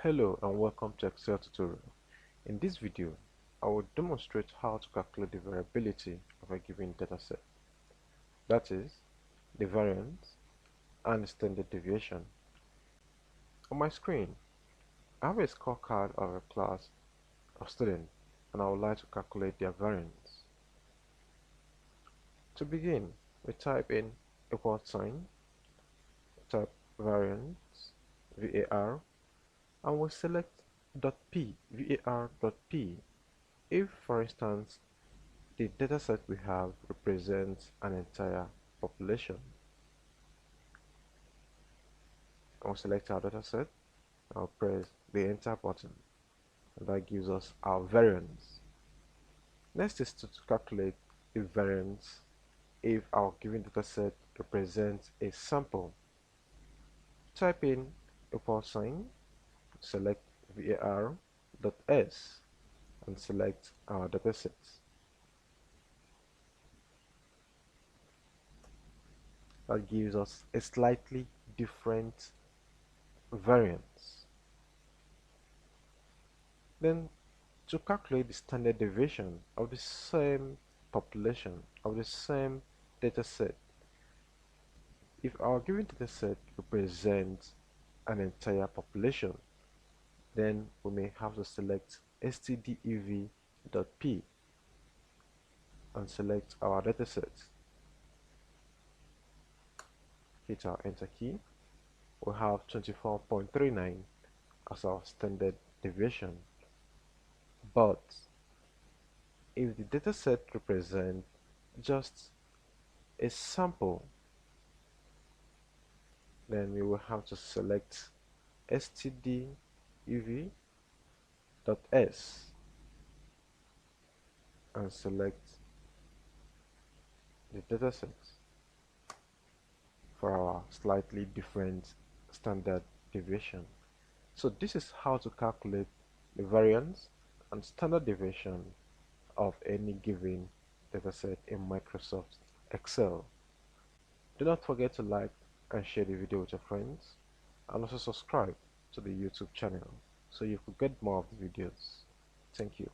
Hello and welcome to Excel tutorial. In this video, I will demonstrate how to calculate the variability of a given dataset, that is, the variance and the standard deviation. On my screen, I have a scorecard of a class of students and I would like to calculate their variance. To begin, we type in equal sign, type variance, VAR, and we select .p, var.p, if, for instance, the dataset we have represents an entire population. I'll select our dataset, I'll press the enter button, and that gives us our variance. Next is to calculate the variance if our given dataset represents a sample. Type in equal sign, select var.s, and select our dataset. That gives us a slightly different variance. Then, to calculate the standard deviation of the same population, of the same dataset, if our given dataset represents an entire population, then we may have to select stdev.p and select our dataset. Hit our enter key. We have 24.39 as our standard deviation. But if the dataset represents just a sample, then we will have to select stdev.s and select the dataset for our slightly different standard deviation. So this is how to calculate the variance and standard deviation of any given dataset in Microsoft Excel. Do not forget to like and share the video with your friends, and also subscribe to the YouTube channel so you could get more of the videos. Thank you.